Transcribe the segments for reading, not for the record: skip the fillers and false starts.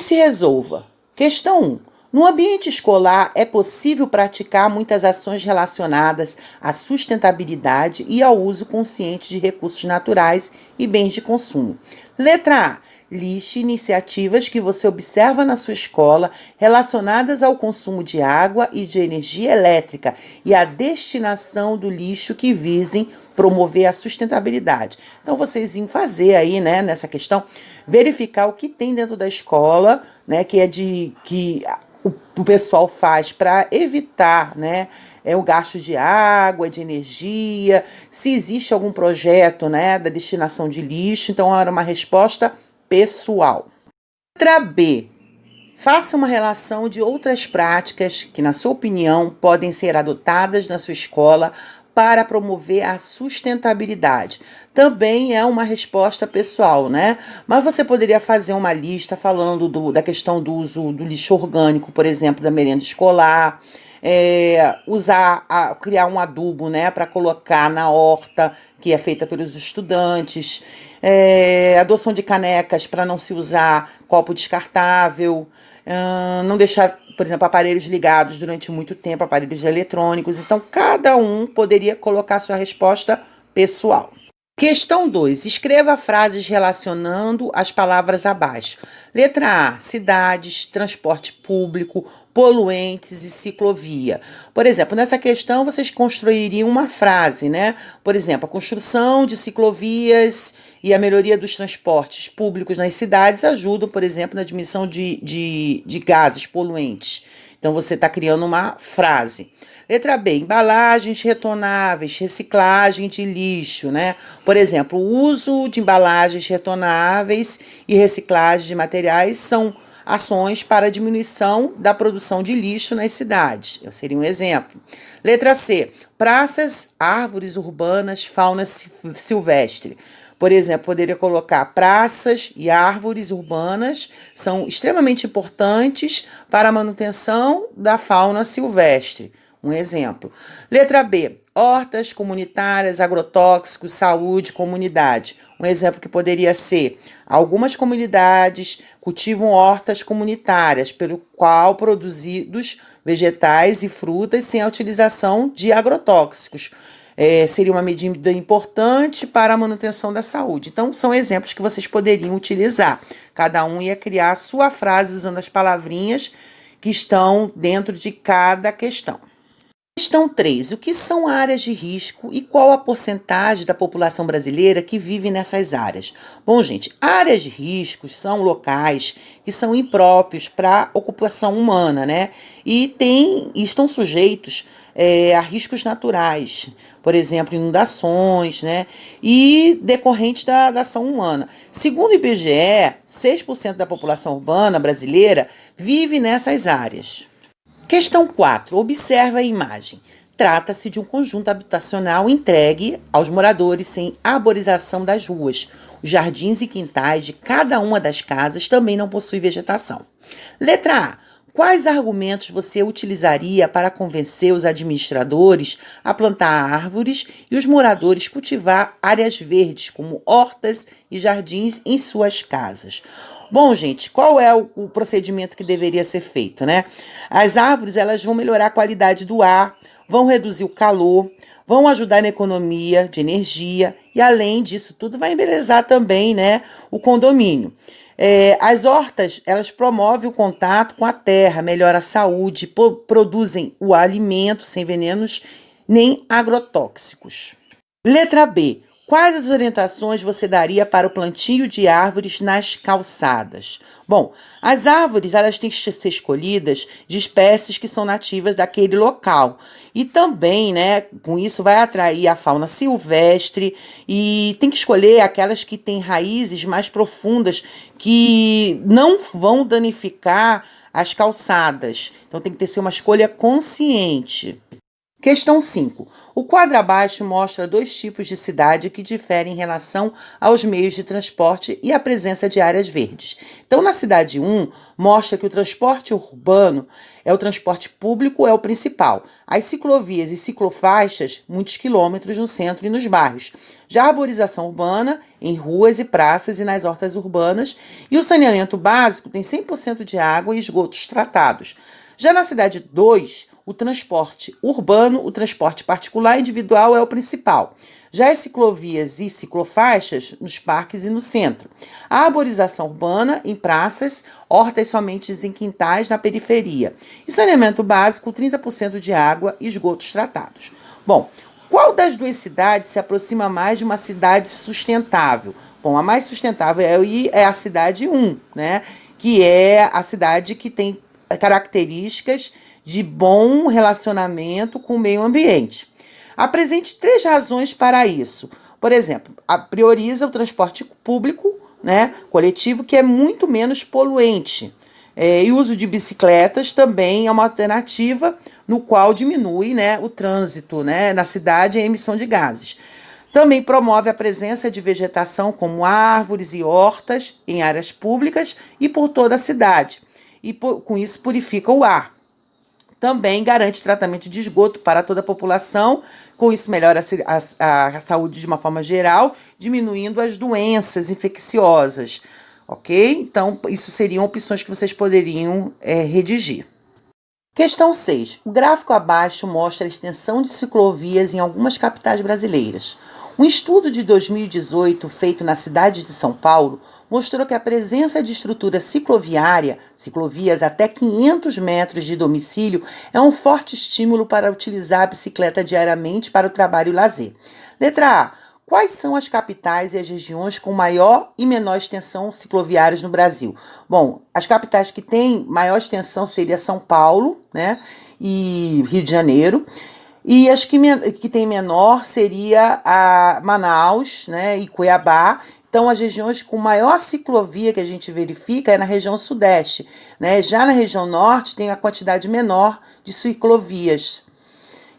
se resolva. Questão 1. No ambiente escolar, é possível praticar muitas ações relacionadas à sustentabilidade e ao uso consciente de recursos naturais e bens de consumo. Letra A. Liste iniciativas que você observa na sua escola relacionadas ao consumo de água e de energia elétrica e à destinação do lixo que visem promover a sustentabilidade. Então, vocês iam fazer aí, né, nessa questão, verificar o que tem dentro da escola, né, que o pessoal faz para evitar, né, o gasto de água, de energia, se existe algum projeto, né, da destinação de lixo. Então, era uma resposta pessoal. Letra B. Faça uma relação de outras práticas que, na sua opinião, podem ser adotadas na sua escola para promover a sustentabilidade. Também é uma resposta pessoal, né? Mas você poderia fazer uma lista falando da questão do uso do lixo orgânico, por exemplo, da merenda escolar, criar um adubo, né, para colocar na horta, que é feita pelos estudantes, adoção de canecas para não se usar copo descartável, não deixar, por exemplo, aparelhos ligados durante muito tempo, aparelhos eletrônicos. Então, cada um poderia colocar sua resposta pessoal. Questão 2. Escreva frases relacionando as palavras abaixo. Letra A. Cidades, transporte público, poluentes e ciclovia. Por exemplo, nessa questão vocês construiriam uma frase, né? Por exemplo, a construção de ciclovias e a melhoria dos transportes públicos nas cidades ajudam, por exemplo, na diminuição de gases poluentes. Então, você está criando uma frase. Letra B, embalagens retornáveis, reciclagem de lixo, né? Por exemplo, o uso de embalagens retornáveis e reciclagem de materiais são ações para a diminuição da produção de lixo nas cidades. Eu seria um exemplo. Letra C, praças, árvores urbanas, fauna silvestre. Por exemplo, poderia colocar praças e árvores urbanas são extremamente importantes para a manutenção da fauna silvestre. Um exemplo. Letra B. Hortas comunitárias, agrotóxicos, saúde, comunidade. Um exemplo que poderia ser: algumas comunidades cultivam hortas comunitárias, pelo qual produzidos vegetais e frutas sem a utilização de agrotóxicos. Seria uma medida importante para a manutenção da saúde. Então, são exemplos que vocês poderiam utilizar. Cada um ia criar a sua frase usando as palavrinhas que estão dentro de cada questão. Questão 3. O que são áreas de risco e qual a porcentagem da população brasileira que vive nessas áreas? Bom, gente, áreas de risco são locais que são impróprios para ocupação humana, né? E estão sujeitos a riscos naturais, por exemplo, inundações, né? E decorrentes da ação humana. Segundo o IBGE, 6% da população urbana brasileira vive nessas áreas. Questão 4. Observa a imagem. Trata-se de um conjunto habitacional entregue aos moradores sem arborização das ruas. Os jardins e quintais de cada uma das casas também não possuem vegetação. Letra A. Quais argumentos você utilizaria para convencer os administradores a plantar árvores e os moradores cultivar áreas verdes, como hortas e jardins, em suas casas? Bom, gente, qual é o procedimento que deveria ser feito, né? As árvores, elas vão melhorar a qualidade do ar, vão reduzir o calor, vão ajudar na economia de energia e, além disso tudo, vai embelezar também, né, o condomínio. As hortas, elas promovem o contato com a terra, melhoram a saúde, produzem o alimento sem venenos nem agrotóxicos. Letra B. Quais as orientações você daria para o plantio de árvores nas calçadas? Bom, as árvores, elas têm que ser escolhidas de espécies que são nativas daquele local. E também, né, com isso vai atrair a fauna silvestre e tem que escolher aquelas que têm raízes mais profundas que não vão danificar as calçadas. Então tem que ser uma escolha consciente. Questão 5. O quadro abaixo mostra dois tipos de cidade que diferem em relação aos meios de transporte e a presença de áreas verdes. Então, na cidade 1, mostra que o transporte urbano o transporte público é o principal. As ciclovias e ciclofaixas, muitos quilômetros no centro e nos bairros. Já a arborização urbana, em ruas e praças e nas hortas urbanas. E o saneamento básico tem 100% de água e esgotos tratados. Já na cidade 2, o transporte urbano, o transporte particular e individual é o principal. Já as ciclovias e ciclofaixas nos parques e no centro. A arborização urbana em praças, hortas somente em quintais na periferia. E saneamento básico, 30% de água e esgotos tratados. Bom, qual das duas cidades se aproxima mais de uma cidade sustentável? Bom, a mais sustentável é a cidade 1, né? Que é a cidade que tem características de bom relacionamento com o meio ambiente. Apresente 3 razões para isso. Por exemplo, prioriza o transporte público, né, coletivo, que é muito menos poluente. E o uso de bicicletas também é uma alternativa no qual diminui, né, o trânsito, né, na cidade e a emissão de gases. Também promove a presença de vegetação como árvores e hortas em áreas públicas e por toda a cidade. E com isso purifica o ar. Também garante tratamento de esgoto para toda a população, com isso melhora a saúde de uma forma geral, diminuindo as doenças infecciosas, ok? Então, isso seriam opções que vocês poderiam redigir. Questão 6. O gráfico abaixo mostra a extensão de ciclovias em algumas capitais brasileiras. Um estudo de 2018 feito na cidade de São Paulo mostrou que a presença de estrutura cicloviária, ciclovias até 500 metros de domicílio, é um forte estímulo para utilizar a bicicleta diariamente para o trabalho e lazer. Letra A. Quais são as capitais e as regiões com maior e menor extensão cicloviárias no Brasil? Bom, as capitais que têm maior extensão seria São Paulo, né, e Rio de Janeiro. E as que têm menor seria a Manaus, né, e Cuiabá. Então, as regiões com maior ciclovia que a gente verifica é na região sudeste, né? Já na região norte tem a quantidade menor de ciclovias.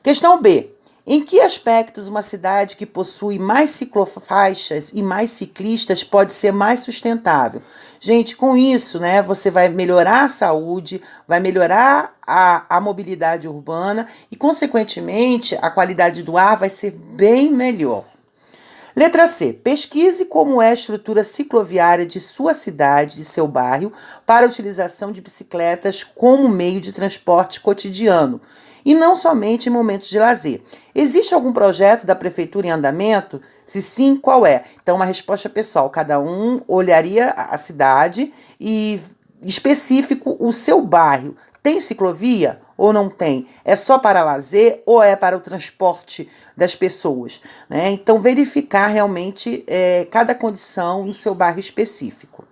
Questão B. Em que aspectos uma cidade que possui mais ciclofaixas e mais ciclistas pode ser mais sustentável? Gente, com isso, né, você vai melhorar a saúde, vai melhorar a mobilidade urbana e, consequentemente, a qualidade do ar vai ser bem melhor. Letra C. Pesquise como é a estrutura cicloviária de sua cidade, de seu bairro, para a utilização de bicicletas como meio de transporte cotidiano, e não somente em momentos de lazer. Existe algum projeto da prefeitura em andamento? Se sim, qual é? Então, uma resposta pessoal. Cada um olharia a cidade e específico o seu bairro. Tem ciclovia ou não tem? É só para lazer ou é para o transporte das pessoas? Né? Então, verificar realmente cada condição no seu bairro específico.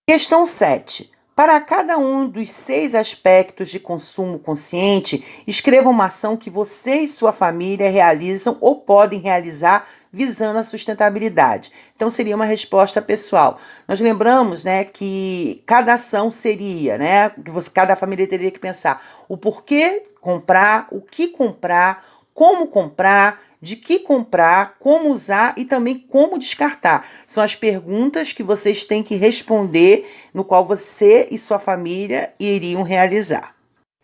Questão 7. Para cada um dos 6 aspectos de consumo consciente, escreva uma ação que você e sua família realizam ou podem realizar visando a sustentabilidade. Então, seria uma resposta pessoal. Nós lembramos, né, que cada ação seria, né, que cada família teria que pensar o porquê comprar, o que comprar, como comprar, de que comprar, como usar e também como descartar. São as perguntas que vocês têm que responder, no qual você e sua família iriam realizar.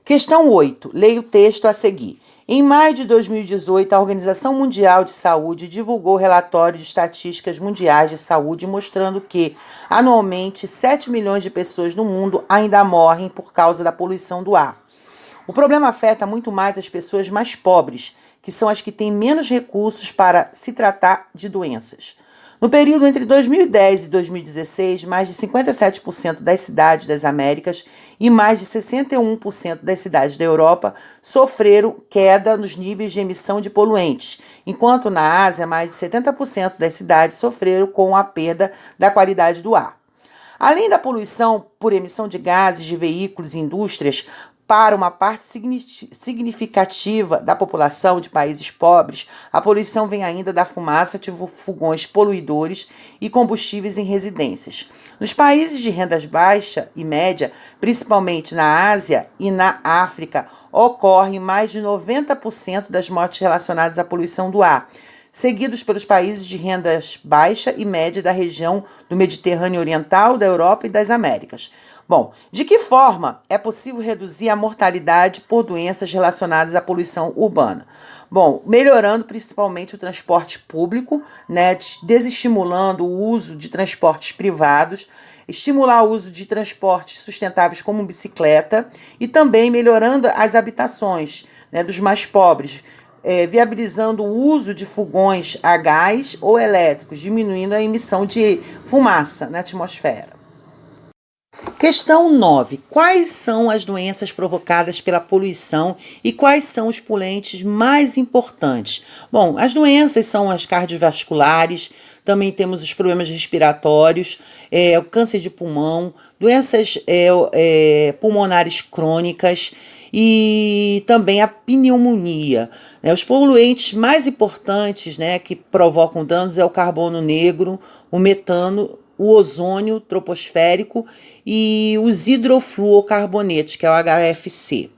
Questão 8. Leia o texto a seguir. Em maio de 2018, a Organização Mundial de Saúde divulgou o relatório de estatísticas mundiais de saúde mostrando que, anualmente, 7 milhões de pessoas no mundo ainda morrem por causa da poluição do ar. O problema afeta muito mais as pessoas mais pobres, que são as que têm menos recursos para se tratar de doenças. No período entre 2010 e 2016, mais de 57% das cidades das Américas e mais de 61% das cidades da Europa sofreram queda nos níveis de emissão de poluentes, enquanto na Ásia, mais de 70% das cidades sofreram com a perda da qualidade do ar. Além da poluição por emissão de gases de veículos e indústrias, para uma parte significativa da população de países pobres, a poluição vem ainda da fumaça de fogões poluidores e combustíveis em residências. Nos países de rendas baixa e média, principalmente na Ásia e na África, ocorre mais de 90% das mortes relacionadas à poluição do ar, seguidos pelos países de rendas baixa e média da região do Mediterrâneo Oriental, da Europa e das Américas. Bom, de que forma é possível reduzir a mortalidade por doenças relacionadas à poluição urbana? Bom, melhorando principalmente o transporte público, né, desestimulando o uso de transportes privados, estimular o uso de transportes sustentáveis como bicicleta e também melhorando as habitações, né, dos mais pobres, viabilizando o uso de fogões a gás ou elétricos, diminuindo a emissão de fumaça na atmosfera. Questão 9. Quais são as doenças provocadas pela poluição e quais são os poluentes mais importantes? Bom, as doenças são as cardiovasculares, também temos os problemas respiratórios, o câncer de pulmão, doenças pulmonares crônicas e também a pneumonia. Os poluentes mais importantes, né, que provocam danos é o carbono negro, o metano, o ozônio troposférico e os hidrofluorocarbonetos, que é o HFC.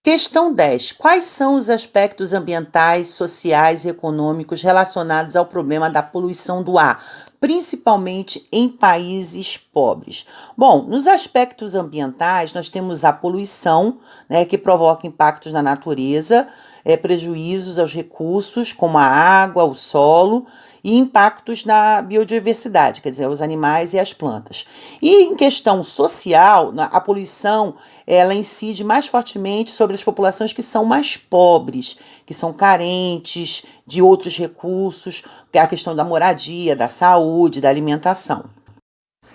Questão 10. Quais são os aspectos ambientais, sociais e econômicos relacionados ao problema da poluição do ar, principalmente em países pobres? Bom, nos aspectos ambientais, nós temos a poluição, né, que provoca impactos na natureza, prejuízos aos recursos, como a água, o solo, e impactos na biodiversidade, quer dizer, os animais e as plantas. E em questão social, a poluição ela incide mais fortemente sobre as populações que são mais pobres, que são carentes de outros recursos, que é a questão da moradia, da saúde, da alimentação.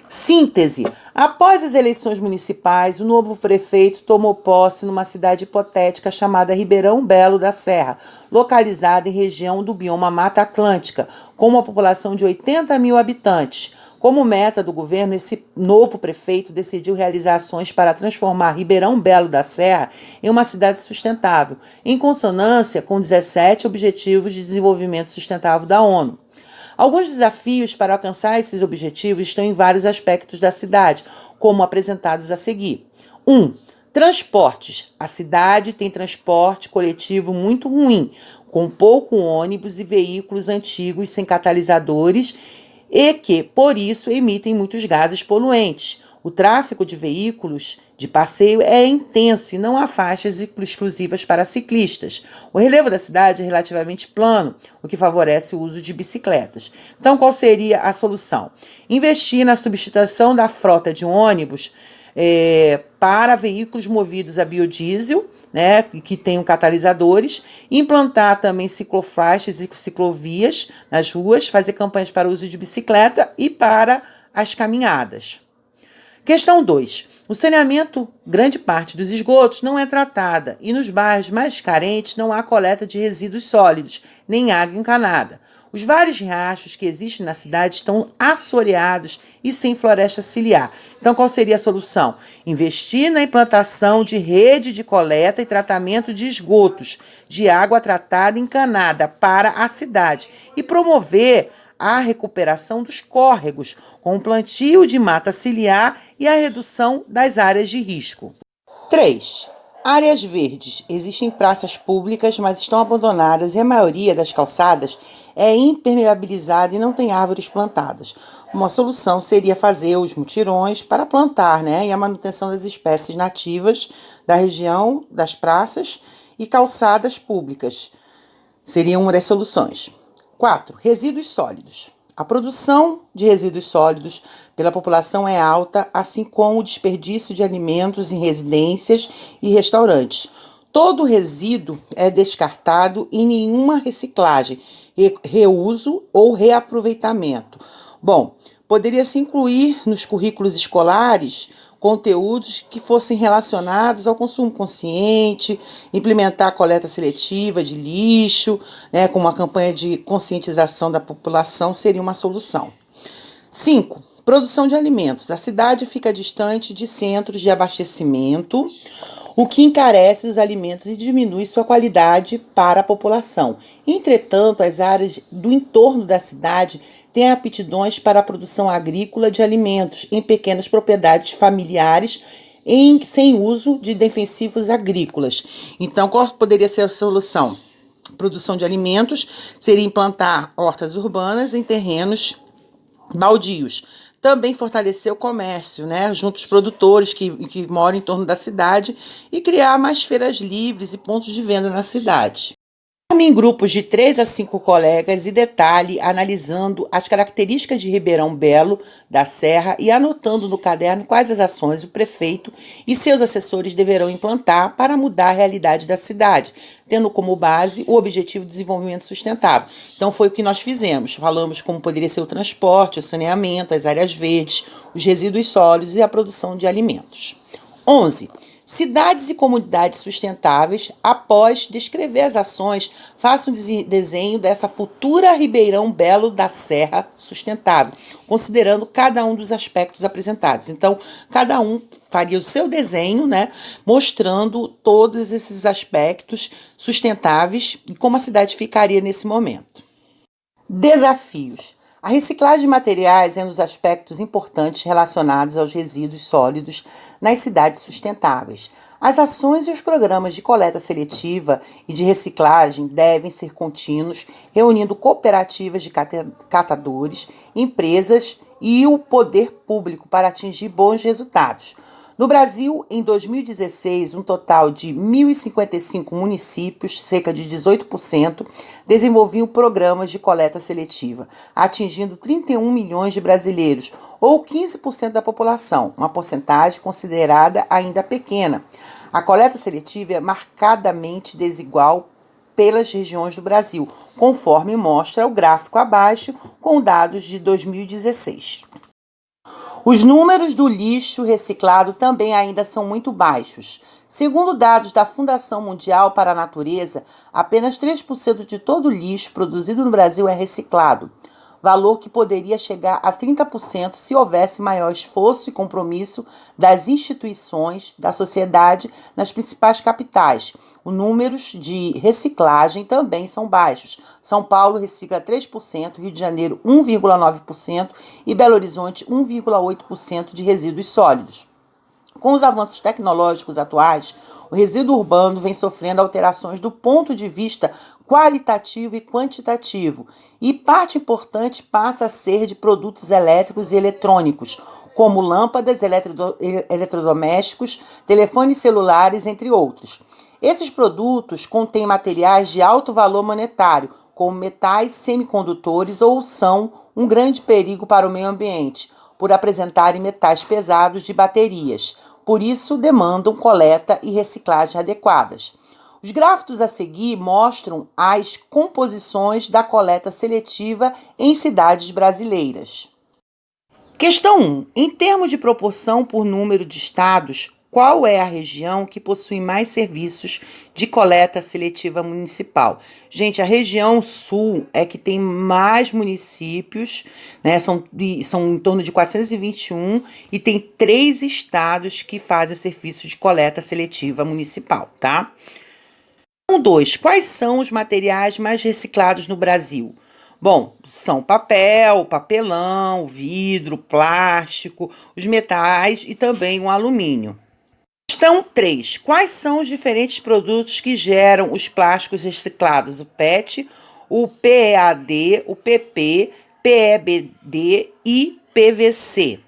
Síntese. Após as eleições municipais, o novo prefeito tomou posse numa cidade hipotética chamada Ribeirão Belo da Serra, localizada em região do bioma Mata Atlântica, com uma população de 80 mil habitantes. Como meta do governo, esse novo prefeito decidiu realizar ações para transformar Ribeirão Belo da Serra em uma cidade sustentável, em consonância com 17 Objetivos de Desenvolvimento Sustentável da ONU. Alguns desafios para alcançar esses objetivos estão em vários aspectos da cidade, como apresentados a seguir. 1. Transportes. A cidade tem transporte coletivo muito ruim, com pouco ônibus e veículos antigos sem catalisadores e que, por isso, emitem muitos gases poluentes. O tráfego de veículos de passeio é intenso e não há faixas exclusivas para ciclistas. O relevo da cidade é relativamente plano, o que favorece o uso de bicicletas. Então, qual seria a solução? Investir na substituição da frota de ônibus para veículos movidos a biodiesel, né, que tenham catalisadores, implantar também ciclofaixas e ciclovias nas ruas, fazer campanhas para o uso de bicicleta e para as caminhadas. Questão 2. O saneamento, grande parte dos esgotos, não é tratada e nos bairros mais carentes não há coleta de resíduos sólidos, nem água encanada. Os vários riachos que existem na cidade estão assoreados e sem floresta ciliar. Então, qual seria a solução? Investir na implantação de rede de coleta e tratamento de esgotos, de água tratada e encanada para a cidade e promover a recuperação dos córregos, com o plantio de mata ciliar e a redução das áreas de risco. 3. Áreas verdes. Existem praças públicas, mas estão abandonadas e a maioria das calçadas é impermeabilizada e não tem árvores plantadas. Uma solução seria fazer os mutirões para plantar, né, e a manutenção das espécies nativas da região, das praças e calçadas públicas. Seriam uma das soluções. 4. Resíduos sólidos. A produção de resíduos sólidos pela população é alta, assim como o desperdício de alimentos em residências e restaurantes. Todo resíduo é descartado e nenhuma reciclagem, reuso ou reaproveitamento. Bom, poderia-se incluir nos currículos escolares conteúdos que fossem relacionados ao consumo consciente, implementar a coleta seletiva de lixo, com uma campanha de conscientização da população seria uma solução. 5. Produção de alimentos. A cidade fica distante de centros de abastecimento, o que encarece os alimentos e diminui sua qualidade para a população. Entretanto, as áreas do entorno da cidade têm aptidões para a produção agrícola de alimentos em pequenas propriedades familiares sem uso de defensivos agrícolas. Então, qual poderia ser a solução? Produção de alimentos seria implantar hortas urbanas em terrenos baldios. Também fortalecer o comércio, né, junto aos produtores que moram em torno da cidade e criar mais feiras livres e pontos de venda na cidade. Forme em grupos de 3 a 5 colegas e detalhe analisando as características de Ribeirão Belo da Serra e anotando no caderno quais as ações o prefeito e seus assessores deverão implantar para mudar a realidade da cidade, tendo como base o Objetivo de Desenvolvimento Sustentável. Então foi o que nós fizemos. Falamos como poderia ser o transporte, o saneamento, as áreas verdes, os resíduos sólidos e a produção de alimentos. 11. Cidades e comunidades sustentáveis. Após descrever as ações, faça um desenho dessa futura Ribeirão Belo da Serra sustentável, considerando cada um dos aspectos apresentados. Então, cada um faria o seu desenho, né, mostrando todos esses aspectos sustentáveis e como a cidade ficaria nesse momento. Desafios. A reciclagem de materiais é um dos aspectos importantes relacionados aos resíduos sólidos nas cidades sustentáveis. As ações e os programas de coleta seletiva e de reciclagem devem ser contínuos, reunindo cooperativas de catadores, empresas e o poder público para atingir bons resultados. No Brasil, em 2016, um total de 1.055 municípios, cerca de 18%, desenvolviam programas de coleta seletiva, atingindo 31 milhões de brasileiros, ou 15% da população, uma porcentagem considerada ainda pequena. A coleta seletiva é marcadamente desigual pelas regiões do Brasil, conforme mostra o gráfico abaixo, com dados de 2016. Os números do lixo reciclado também ainda são muito baixos. Segundo dados da Fundação Mundial para a Natureza, apenas 3% de todo o lixo produzido no Brasil é reciclado, valor que poderia chegar a 30% se houvesse maior esforço e compromisso das instituições da sociedade nas principais capitais. Os números de reciclagem também são baixos. São Paulo recicla 3%, Rio de Janeiro 1,9% e Belo Horizonte 1,8% de resíduos sólidos. Com os avanços tecnológicos atuais, o resíduo urbano vem sofrendo alterações do ponto de vista qualitativo e quantitativo, e parte importante passa a ser de produtos elétricos e eletrônicos, como lâmpadas, eletrodomésticos, telefones celulares, entre outros. Esses produtos contêm materiais de alto valor monetário, como metais semicondutores, ou são um grande perigo para o meio ambiente, por apresentarem metais pesados de baterias. Por isso, demandam coleta e reciclagem adequadas. Os gráficos a seguir mostram as composições da coleta seletiva em cidades brasileiras. Questão 1. Em termos de proporção por número de estados, qual é a região que possui mais serviços de coleta seletiva municipal? Gente, a região sul é que tem mais municípios, né? São em torno de 421 e tem 3 estados que fazem o serviço de coleta seletiva municipal, tá? 2. Quais são os materiais mais reciclados no Brasil? Bom, são papel, papelão, vidro, plástico, os metais e também o alumínio. Questão 3. Quais são os diferentes produtos que geram os plásticos reciclados? O PET, o PEAD, o PP, PEBD e PVC.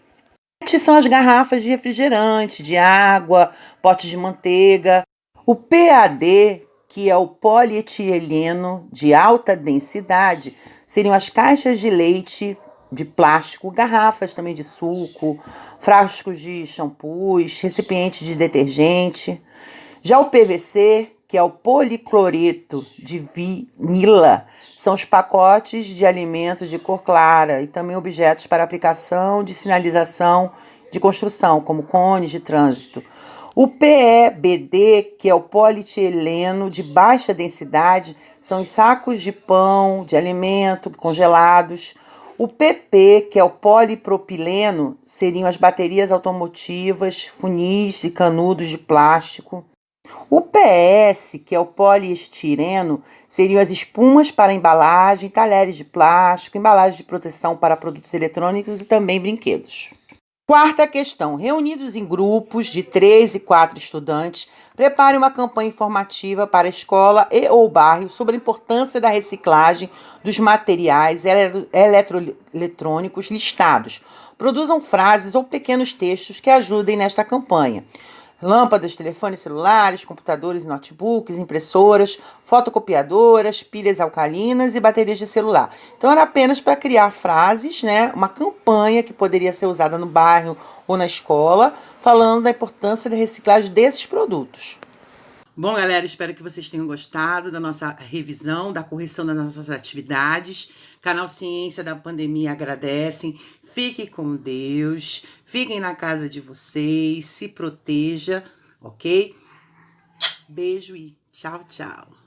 PET são as garrafas de refrigerante, de água, potes de manteiga. O PAD, que é o polietileno de alta densidade, seriam as caixas de leite de plástico, garrafas também de suco, frascos de shampoos, recipientes de detergente. Já o PVC, que é o policloreto de vinila, são os pacotes de alimento de cor clara e também objetos para aplicação de sinalização de construção, como cones de trânsito. O PEBD, que é o polietileno de baixa densidade, são os sacos de pão, de alimento congelados. O PP, que é o polipropileno, seriam as baterias automotivas, funis e canudos de plástico. O PS, que é o poliestireno, seriam as espumas para embalagem, talheres de plástico, embalagem de proteção para produtos eletrônicos e também brinquedos. Quarta questão. Reunidos em grupos de 3 e 4 estudantes, prepare uma campanha informativa para a escola e ou bairro sobre a importância da reciclagem dos materiais eletrônicos listados. Produzam frases ou pequenos textos que ajudem nesta campanha. Lâmpadas, telefones celulares, computadores e notebooks, impressoras, fotocopiadoras, pilhas alcalinas e baterias de celular. Então era apenas para criar frases, né? Uma campanha que poderia ser usada no bairro ou na escola, falando da importância da reciclagem desses produtos. Bom, galera, espero que vocês tenham gostado da nossa revisão, da correção das nossas atividades. Canal Ciência da Pandemia agradecem. Fiquem com Deus, fiquem na casa de vocês, se proteja, ok? Beijo e tchau, tchau.